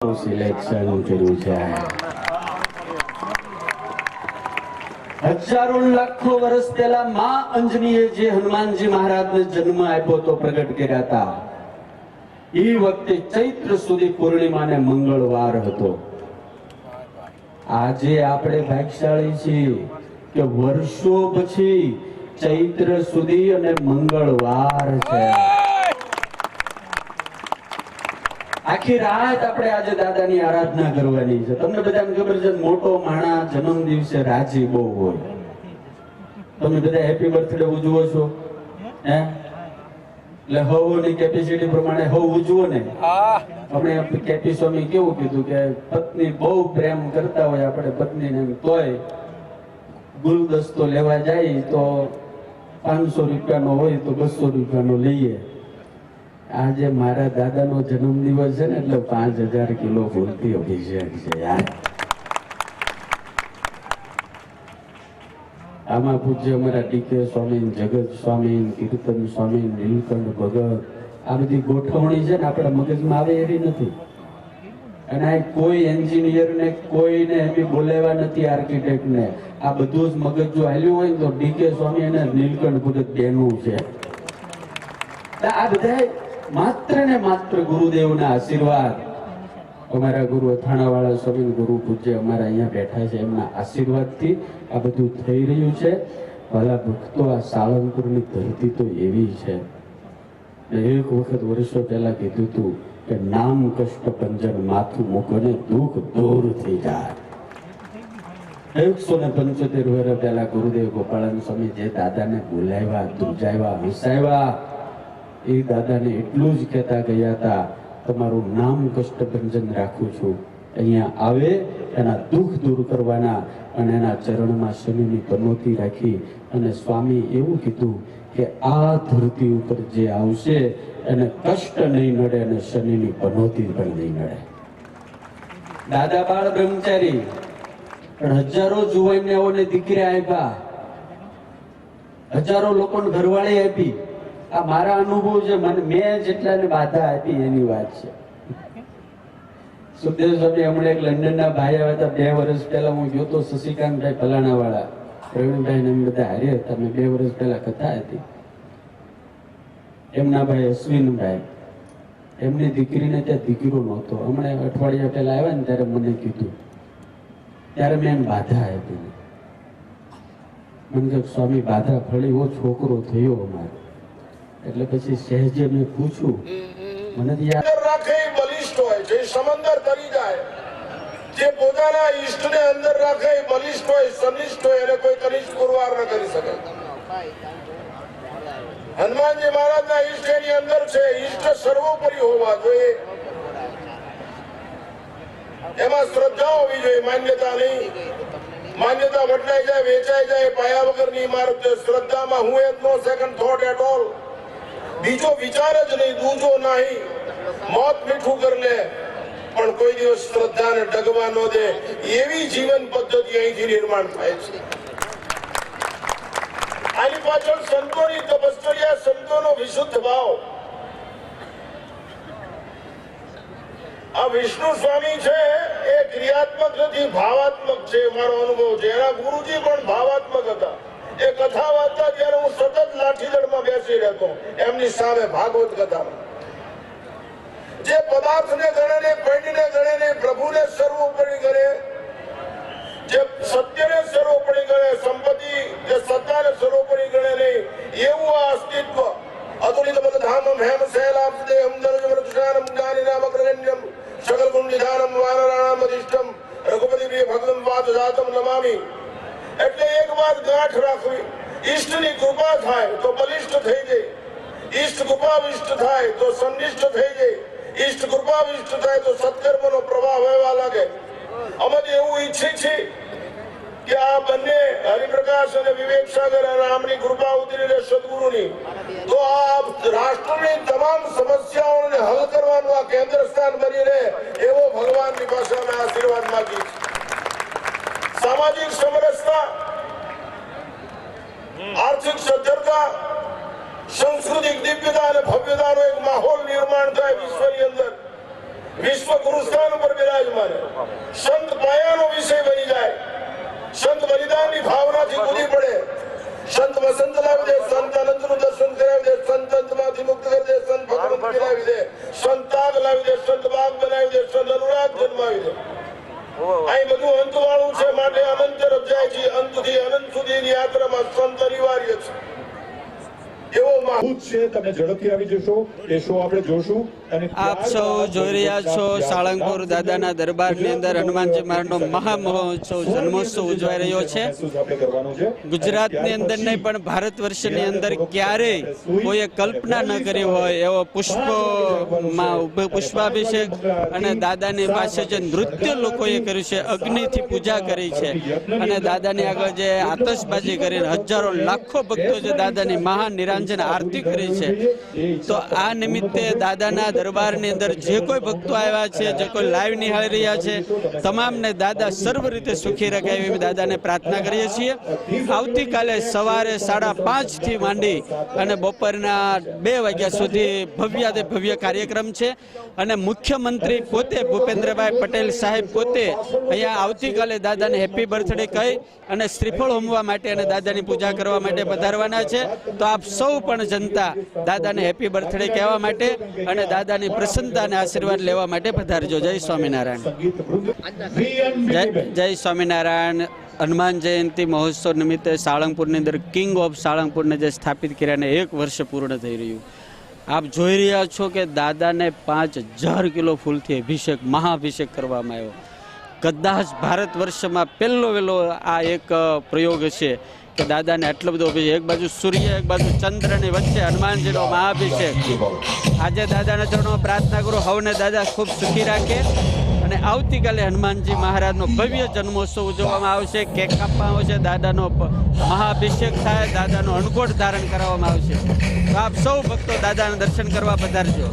Selection કર્યું છે। હજારો લાખો વર્ષ પહેલા માં અંજનીએ જે હનુમાનજી મહારાજને જન્મ આપ્યો તો પ્રગટ કર્યા હતા એ વખતે ચૈત્ર સુધી પૂર્ણિમાને મંગળવાર હતો। આજે આપણે ભાગ્યશાળી છીએ કે વર્ષો પછી ચૈત્ર સુધી અને મંગળવાર છે। આખી રાત આપણે આજે દાદાની આરાધના કરવાની છે। તમને બધાને ખબર છે મોટો માણા જન્મ દિવસે રાજી બહુ હોય। તમે બધા હેપી બર્થડે ઉજવો છો હે? એટલે હવની કેપેસિટી પ્રમાણે હવ ઉજવો ને। આપણે કેપી સ્વામી કેવું કીધું કે પત્ની બહુ પ્રેમ કરતા હોય આપણે પત્નીને તોય ગુલદસ્તો લેવા જાય તો 500 રૂપિયાનો હોય તો 200 રૂપિયાનો લઈએ। આજે મારા દાદાનો જન્મદિવસ છે ને એટલે 5000 કિલો ફૂલથી અભિષેક છે યાર। આમાં પૂજ્ય અમારા ડીકે સ્વામી, જગત સ્વામી, કીર્તન સ્વામી, નીલકંઠ ભગત આ બધી ગોઠવણી છે ને આપણા મગજમાં આવે એવી નથી। અને આ કોઈ એન્જિનિયર ને કોઈને એમ બોલાવ્યા નથી આર્કિટેક્ટ ને। આ બધું જ મગજ જો હાલ્યું હોય તો ડીકે સ્વામી અને નીલકંઠ ભગત બેનું છે। આ બધા માત્ર ને માત્ર ગુરુદેવના આશીર્વાદ, અમારા ગુરુ અથાણાવાળા સ્વામી, ગુરુ પૂજ્ય અમારા અહીંયા બેઠા છે એમના આશીર્વાદથી આ બધું થઈ રહ્યું છે। ભલા ભક્તો, આ સાળંગપુરની ધરતી તો એવી છે। એક વખત વર્ષો પહેલા કીધું હતું કે નામ કષ્ટ પંજર માથું મૂકોને દુઃખ દૂર થઈ જાય। 175 વર્ષ પહેલા ગુરુદેવ ગોપાળાનંદ સ્વામી જે દાદાને બોલાવ્યા, ધ્રુજાવ્યા, હસાવ્યા, એ દાદાને એટલું જ કહેતા ગયા હતા તમારું નામ કષ્ટભંજન રાખું છું, અહીંયા આવે એના દુઃખ દૂર કરવાના। અને એના ચરણમાં શનિની પનોતી રાખી અને સ્વામી એવું કીધું કે આ ધરતી ઉપર જે આવશે એને કષ્ટ નહીં નડે અને શનિની પનોતી પણ નહીં નડે। દાદા બાળ બ્રહ્મચારી પણ હજારો જુવાનિયાઓને દીકરી આપ્યા, હજારો લોકોને ઘરવાળી આપી। આ મારા અનુભવ છે, મને મેં જેટલાને બાધા આપી એની વાત છે। સુખદેવ સ્વામી હમણાં એક લંડનના ભાઈ આવ્યા હતા 2 વર્ષ પહેલા, હું ગયો તો શશિકાંતભાઈ ફલાણા વાળા, પ્રવીણભાઈ ને બધા હારે હતા। મેં 2 વર્ષ પહેલા કથા હતી, એમના ભાઈ અશ્વિનભાઈ, એમની દીકરીને ત્યાં દીકરો નહોતો, હમણાં અઠવાડિયા પહેલા આવ્યા ને ત્યારે મને કીધું, ત્યારે મેં એમ બાધા આપી। મને કહ્યું સ્વામી બાધા ફળી, એવો છોકરો થયો અમારે। એટલે પછી સહેજે મેં પૂછ્યું, મને રાખે બલિષ્ઠ હોય, જે સમંદર તરી જાય, જે પોતાના ઈષ્ટને અંદર રાખે બલિષ્ઠ હોય, સનિષ્ઠ હોય, એને કોઈ કનિષ્ઠ પુરવાર ન કરી શકે। હનુમાનજી મહારાજના ઈષ્ટ એની અંદર છે, ઈષ્ટ સર્વોપરી હોવા જોઈએ, એમાં શ્રદ્ધા હોવી જોઈએ, માન્યતા નહીં। માન્યતા બદલાઈ જાય, વેચાઈ જાય, પાયા વગરની ઇમારત છે। શ્રદ્ધામાં હું at no second thought at all, બીજો વિચાર જ નહીં, દૂજો નહીં, મોત મીઠું કરી લે પણ કોઈ દિવસ શ્રદ્ધાને ડગવા ન દે, એવી જીવન પદ્ધતિ અહીંથી નિર્માણ થાય છે। આની પાછળ સંતોની તપશ્ચર્યા, સંતોનો વિશુદ્ધ ભાવ। આ વિષ્ણુ સ્વામી છે એ ક્રિયાત્મક નથી, ભાવાત્મક છે, મારો અનુભવ છે। એના ગુરુજી પણ ભાવાત્મક હતા। એ કથા વાંચતા ત્યારે હું સતત લાઠીદળમાં બેસી રહેતો એમની સામે ભાગવત કથામાં। જે પદાર્થને ગણે ને, પૈણને ગણે ને, પ્રભુને સર્વોપરી ગણે, જે સત્યને સર્વોપરી ગણે, સંપત્તિ જે સત્તાને સર્વોપરી ગણે નહીં, એવું આ અસ્તિત્વ અતુલિત ધામમ હેમ શૈલામ દેહમ દરજમૃતુષાનમ જ્ઞાનિનામગ્રગણ્યમ સકલ ગુણ નિધાનમ વાનરાણામ અધિષ્ઠમ રઘુપતિ પ્રિય ભગવં વાદ જાતમ નમામિ। એટલે એક વાત ગાંઠ રાખવી, ઈષ્ટની કૃપા થાય તો બલિષ્ઠ થઈ જાય, ઈષ્ટ કૃપાવિષ્ટ થાય તો સંનિષ્ઠ થઈ જાય, ઈષ્ટ કૃપાવિષ્ટ થાય તો સત્કર્મનો પ્રવાહ વહેવા લાગે। અમે એવું ઈચ્છીએ છીએ કે આ બંને હરિપ્રકાશ અને વિવેક સાગર અને રામની કૃપા ઉતરી રહે સદગુરુની, તો આ રાષ્ટ્રની તમામ સમસ્યાઓને હલ કરવાનું આ કેન્દ્ર સ્થાન બની રહે એવો ભગવાનની પાસે અમે આશીર્વાદ માંગીએ છીએ। સામાજિક સમરસતા, આર્થિક સદ્ધરતા, સાંસ્કૃતિક દિવ્યતા અને ભવ્યતાનો એક માહોલ નિર્માણ થાય વિશ્વની અંદર, વિશ્વ ગુરુ સ્થાન ઉપર બિરાજમાન સંત પાયાનો વિષય બની જાય સંત બલિદાનની ભાવનાથી કૂદી પડે સંત વસંત લાવી દે સંત અનંતનું દર્શન કરાવી દે સંત અંતમાંથી મુક્ત કરી દે સંત ભગવંત કરાવી દે સંત તાગ લાવી દે સંત બાગ બનાવી દે સંત અનુરાગ જન્માવી દે આ બધું અંત વાળું છે માટે અનંત તરફ જાય છે અંતથી અનંત સુધીની યાત્રામાં સંત અનિવાર્ય છે એવો ભૂત છે. તમે ઝડપથી આવી જશો એ શો આપણે જોશું. અને આપ સૌ જોઈ રહ્યા છો સાળંગપુર દાદાના દરબારની અંદર હનુમાનજી મહારાજનો મહામહોત્સવ જન્મોત્સવ ઉજવાઈ રહ્યો છે. આપણે કરવાનું છે. ગુજરાતની અંદર નહીં પણ ભારત વર્ષની અંદર ક્યારેય કોઈએ કલ્પના ન કરી હોય એવો પુષ્પાભિષેક અને દાદાની પાસે જે નૃત્ય લોકોએ કર્યું છે, અગ્નિથી પૂજા કરી છે અને દાદાની આગળ જે આતશબાજી કરીને હજારો લાખો ભક્તો જે દાદાની મહાન નિરાંજન આરતી કરી છે. તો આ નિમિત્તે દાદાના દરબારની અંદર જે કોઈ ભક્તો આવ્યા છે, જે કોઈ લાઈવ નિહાળી રહ્યા છે, તમામને દાદા સર્વ રીતે સુખી રાખે એવી દાદાને પ્રાર્થના કરીએ છીએ. આવતીકાલે સવારે 5:30 થી માંડી અને બપોરના 2 વાગ્યા સુધી ભવ્યાતિ ભવ્ય કાર્યક્રમ છે અને મુખ્યમંત્રી પોતે ભૂપેન્દ્રભાઈ પટેલ સાહેબ પોતે અહીંયા આવતીકાલે દાદાને હેપી બર્થડે કહી અને શ્રીફળ હોમવા માટે અને દાદાની પૂજા કરવા માટે પધારવાના છે. તો આપ સૌ પણ જનતા દાદાને હેપી બર્થડે કહેવા માટે અને દાદાની પ્રસન્નતા અને આશીર્વાદ લેવા માટે પધારજો. જય સ્વામિનારાયણ. જય સ્વામિનારાયણ. હનુમાન જયંતિ મહોત્સવ નિમિત્તે સાળંગપુરની અંદર કિંગ ઓફ સાળંગપુરને જે સ્થાપિત કર્યાને 1 વર્ષ પૂર્ણ થઈ રહ્યું. આપ જોઈ રહ્યા છો કે દાદાને 5000 કિલો ફૂલથી અભિષેક મહાઅભિષેક કરવામાં આવ્યો. કદાચ ભારત વર્ષમાં પહેલો આ એક પ્રયોગ છે કે દાદાને આટલો બધો અભિષેક, એક બાજુ સૂર્ય એક બાજુ ચંદ્રની વચ્ચે હનુમાનજીનો મહાઅભિષેક. આજે દાદાના ચરણોમાં પ્રાર્થના કરો હવને દાદા ખૂબ સુખી રાખે અને આવતીકાલે હનુમાનજી મહારાજનો ભવ્ય જન્મોત્સવ ઉજવવામાં આવશે. કેક કાપવામાં આવશે, દાદાનો મહાઅભિષેક થાય, દાદાનો અણકોટ ધારણ કરાવવામાં આવશે. તો આપ સૌ ભક્તો દાદાના દર્શન કરવા પધારજો.